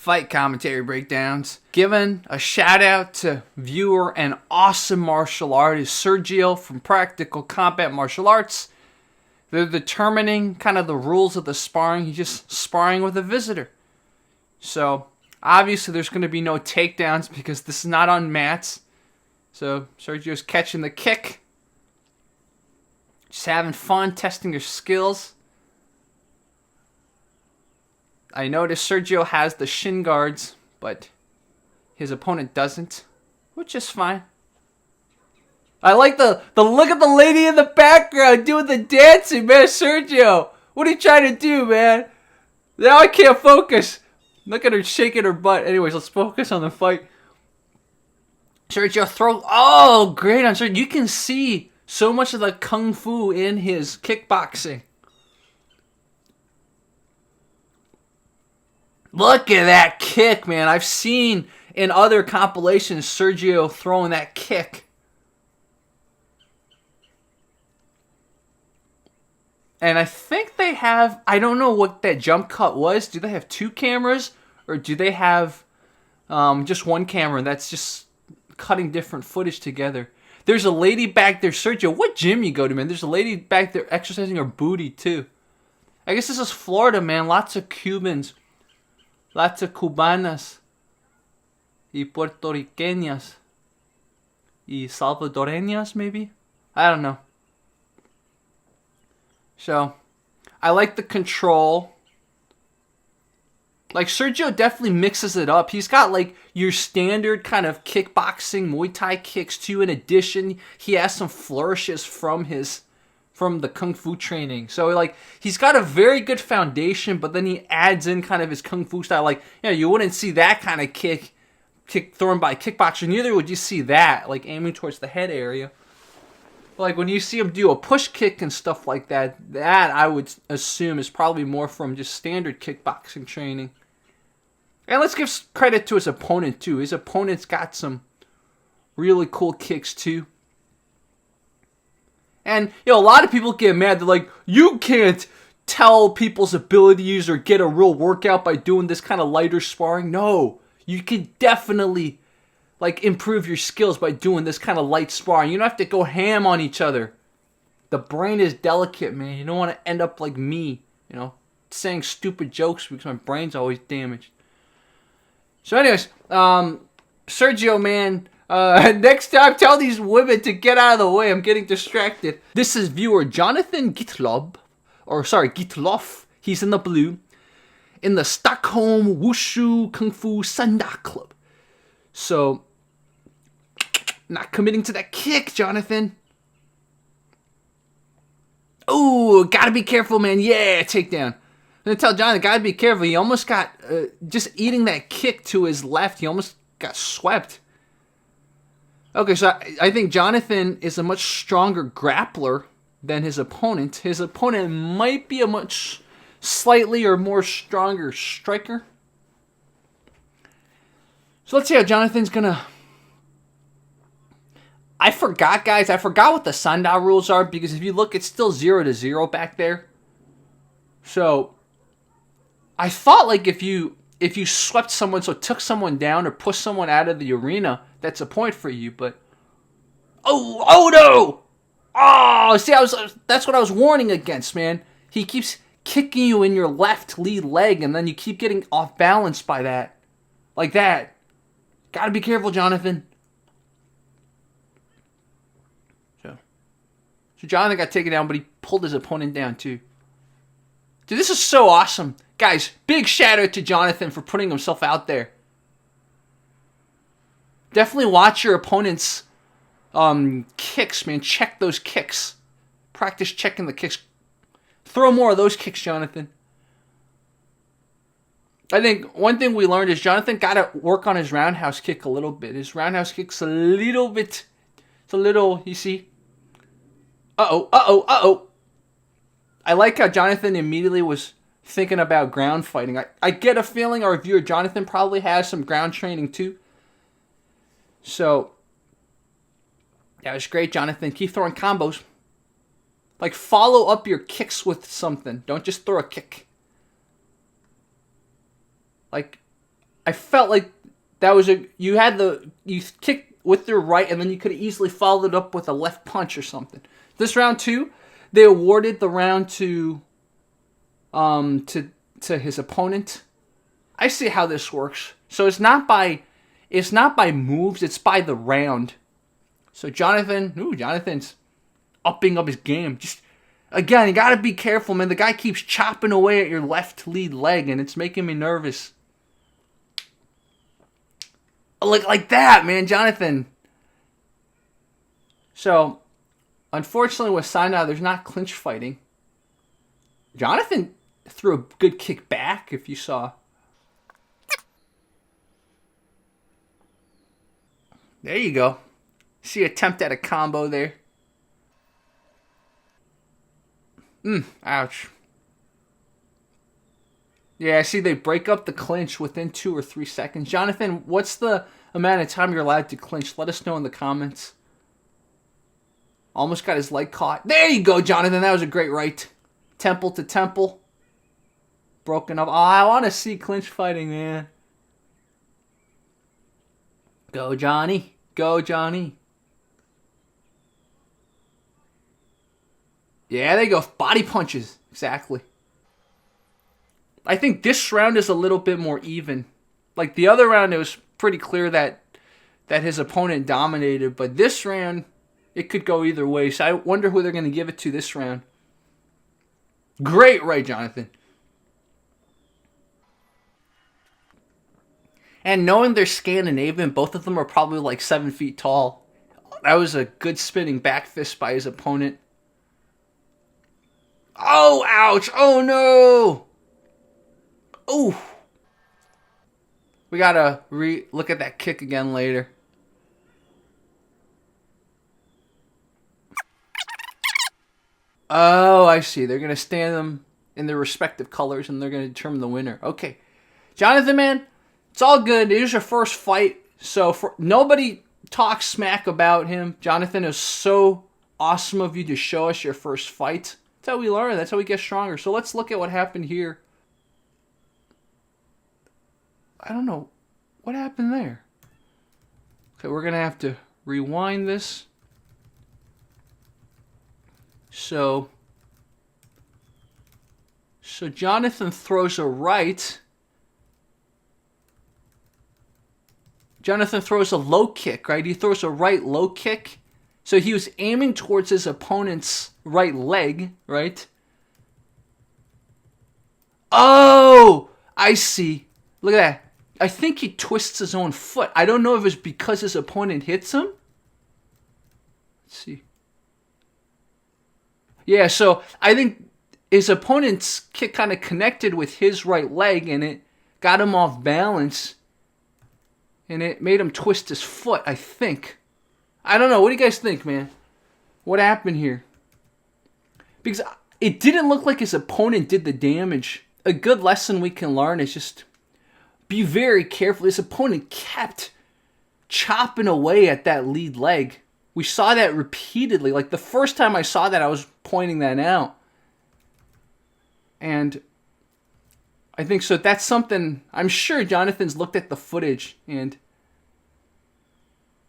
fight commentary breakdowns. Giving a shout out to viewer and awesome martial artist Sergio from Practical Combat Martial Arts. They're determining kind of the rules of the sparring. He's just sparring with a visitor. So, obviously there's going to be no takedowns because this is not on mats. So, Sergio's catching the kick. Just having fun, testing your skills. I noticed Sergio has the shin guards, but his opponent doesn't, which is fine. I like the look at the lady in the background doing the dancing, man. Sergio, what are you trying to do, man? Now I can't focus. Look at her shaking her butt. Anyways, let's focus on the fight. Sergio throws. Oh, great on Sergio. You can see so much of the kung fu in his kickboxing. Look at that kick, man. I've seen in other compilations Sergio throwing that kick. And I think they have, I don't know what that jump cut was. Do they have two cameras? Or do they have just one camera that's just cutting different footage together? There's a lady back there. Sergio, what gym you go to, man? There's a lady back there exercising her booty, too. I guess this is Florida, man. Lots of Cubans. Lots of Cubanas. Y Puertorriqueñas. Y Salvadoreñas, maybe? I don't know. So, I like the control. Like, Sergio definitely mixes it up. He's got, like, your standard kind of kickboxing, Muay Thai kicks, too. In addition, he has some flourishes from the Kung Fu training. So, like, he's got a very good foundation, but then he adds in kind of his Kung Fu style. Like, you know, you wouldn't see that kind of kick thrown by a kickboxer. Neither would you see that, like, aiming towards the head area. Like, when you see him do a push kick and stuff like that, that I would assume is probably more from just standard kickboxing training. And let's give credit to his opponent, too. His opponent's got some really cool kicks, too. And, you know, a lot of people get mad. They're like, you can't tell people's abilities or get a real workout by doing this kind of lighter sparring. No, you can definitely like improve your skills by doing this kind of light sparring. You don't have to go ham on each other. The brain is delicate, man. You don't want to end up like me, you know, saying stupid jokes because my brain's always damaged. So anyways, Sergio, man, next time tell these women to get out of the way. I'm getting distracted. This is viewer Jonathan Gitloff. He's in the blue. In the Stockholm Wushu Kung Fu Sanda Club. So, not committing to that kick, Jonathan. Oh, gotta be careful, man. Yeah, takedown. I'm gonna tell Jonathan, gotta be careful. He almost got, just eating that kick to his left, he almost got swept. Okay, so I think Jonathan is a much stronger grappler than his opponent. His opponent might be a much slightly or more stronger striker. So let's see how Jonathan's gonna... I forgot, guys. I forgot what the Sanda rules are, because if you look, it's still 0-0 back there. So, I thought like if you swept someone, so took someone down or pushed someone out of the arena, that's a point for you, but... Oh no! Oh, see, that's what I was warning against, man. He keeps kicking you in your left lead leg, and then you keep getting off balance by that. Like that. Gotta be careful, Jonathan. So Jonathan got taken down, but he pulled his opponent down too. Dude, this is so awesome. Guys, big shout out to Jonathan for putting himself out there. Definitely watch your opponent's kicks, man. Check those kicks. Practice checking the kicks. Throw more of those kicks, Jonathan. I think one thing we learned is Jonathan got to work on his roundhouse kick a little bit. His roundhouse kick's a little bit... It's a little, you see? Uh-oh. I like how Jonathan immediately was thinking about ground fighting. I get a feeling our viewer Jonathan probably has some ground training too. So, that was great, Jonathan. Keep throwing combos. Like, follow up your kicks with something. Don't just throw a kick. Like, I felt like that was you kicked with your right, and then you could have easily followed it up with a left punch or something. This round 2, they awarded the round to his opponent. I see how this works. So it's not by moves, it's by the round. So Jonathan's upping up his game. Just again, you gotta be careful, man. The guy keeps chopping away at your left lead leg, and it's making me nervous. Like that, man, Jonathan. So, unfortunately with Sanda, there's not clinch fighting. Jonathan threw a good kick back, if you saw. There you go. See, attempt at a combo there. Ouch. Yeah, see, they break up the clinch within 2 or 3 seconds. Jonathan, what's the amount of time you're allowed to clinch? Let us know in the comments. Almost got his leg caught. There you go, Jonathan. That was a great right. Temple to temple. Broken up. Oh, I want to see clinch fighting, man. Go, Johnny. Go, Johnny. Yeah, there you go. Body punches. Exactly. I think this round is a little bit more even. Like the other round, it was pretty clear that his opponent dominated. But this round, it could go either way. So I wonder who they're going to give it to this round. Great right, Jonathan. And knowing they're Scandinavian, both of them are probably like 7 feet tall. That was a good spinning back fist by his opponent. Oh, ouch. Oh, no. Ooh. We gotta look at that kick again later. Oh, I see. They're gonna stand them in their respective colors and they're gonna determine the winner. Okay. Jonathan, man, it's all good. It is your first fight. So nobody talks smack about him. Jonathan, is so awesome of you to show us your first fight. That's how we learn. That's how we get stronger. So let's look at what happened here. I don't know. What happened there? Okay, we're going to have to rewind this. So Jonathan throws a right. Jonathan throws a low kick, right? He throws a right low kick. So he was aiming towards his opponent's right leg, right? Oh, I see. Look at that. I think he twists his own foot. I don't know if it's because his opponent hits him. Let's see. Yeah, so I think his opponent's kick kind of connected with his right leg, and it got him off balance. And it made him twist his foot, I think. I don't know. What do you guys think, man? What happened here? Because it didn't look like his opponent did the damage. A good lesson we can learn is just be very careful. His opponent kept chopping away at that lead leg. We saw that repeatedly. Like the first time I saw that, I was pointing that out. And I think so. That's something I'm sure Jonathan's looked at the footage and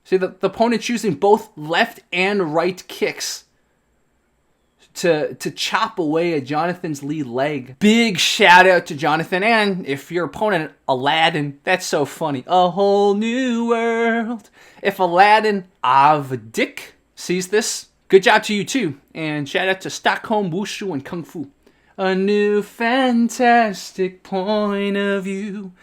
see the opponent's using both left and right kicks to chop away at Jonathan's lead leg. Big shout out to Jonathan, and if your opponent Aladdin, that's so funny. A whole new world. If Aladdin Avdik sees this, good job to you too. And shout out to Stockholm, Wushu, and Kungfu. A new fantastic point of view.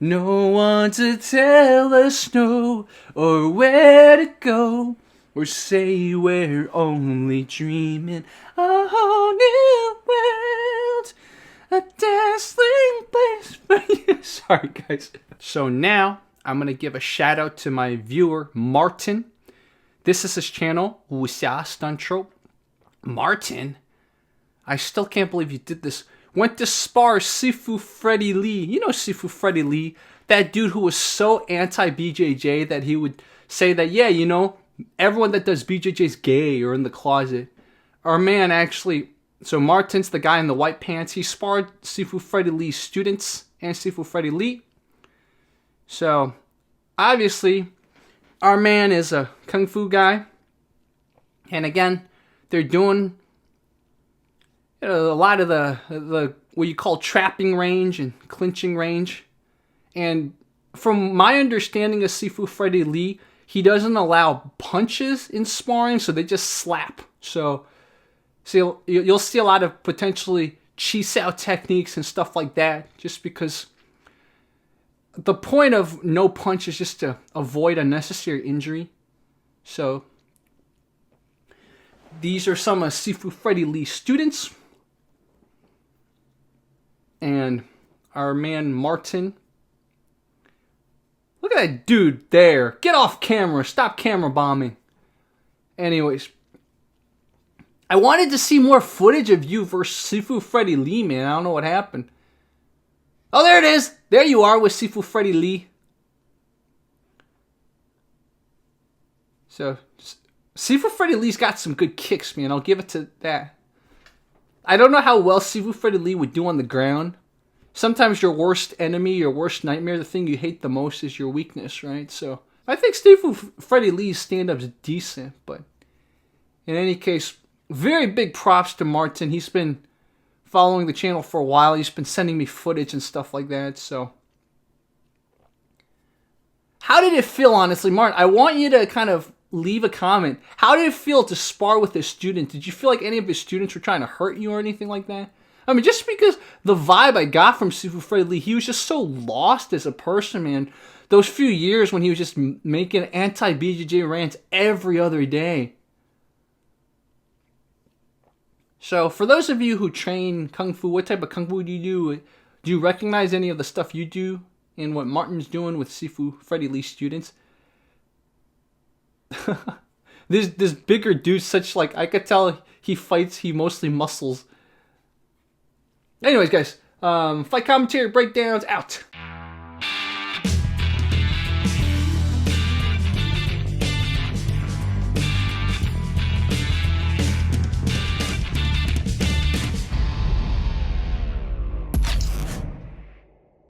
No one to tell us no or where to go. Or say we're only dreaming. A whole new world. A dazzling place for you. Sorry, guys. So now, I'm going to give a shout out to my viewer, Maarten. This is his channel, Wuxia Stunt Trope. Maarten, I still can't believe you did this. Went to spar Sifu Freddy Lee. You know Sifu Freddy Lee. That dude who was so anti-BJJ that he would say that, yeah, you know, everyone that does BJJ is gay or in the closet. Our man actually, so Maarten's the guy in the white pants. He sparred Sifu Freddy Lee's students and Sifu Freddy Lee. So, obviously, our man is a Kung Fu guy. And again, they're doing a lot of the what you call trapping range and clinching range. And from my understanding of Sifu Freddy Lee, he doesn't allow punches in sparring, so they just slap. So you'll see a lot of potentially cheese out techniques and stuff like that, just because the point of no punch is just to avoid unnecessary injury. So these are some of Sifu Freddy Lee's students. And our man Maarten. Look at that dude there. Get off camera. Stop camera bombing. Anyways. I wanted to see more footage of you versus Sifu Freddy Lee, man. I don't know what happened. Oh, there it is. There you are with Sifu Freddy Lee. So, Sifu Freddy Lee's got some good kicks, man. I'll give it to that. I don't know how well Sifu Freddy Lee would do on the ground. Sometimes your worst enemy, your worst nightmare, the thing you hate the most is your weakness, right? So, I think Sifu Freddy Lee's stand-up's decent, but in any case, very big props to Maarten. He's been following the channel for a while. He's been sending me footage and stuff like that, so. How did it feel, honestly, Maarten? I want you to kind of leave a comment. How did it feel to spar with this student? Did you feel like any of his students were trying to hurt you or anything like that? I mean, just because the vibe I got from Sifu Freddy Lee, he was just so lost as a person, man. Those few years when he was just making anti-BJJ rants every other day. So, for those of you who train Kung Fu, what type of Kung Fu do you do? Do you recognize any of the stuff you do in what Maarten's doing with Sifu Freddy Lee students? this bigger dude, such like, I could tell he fights, he mostly muscles. Anyways, guys, fight commentary breakdowns out.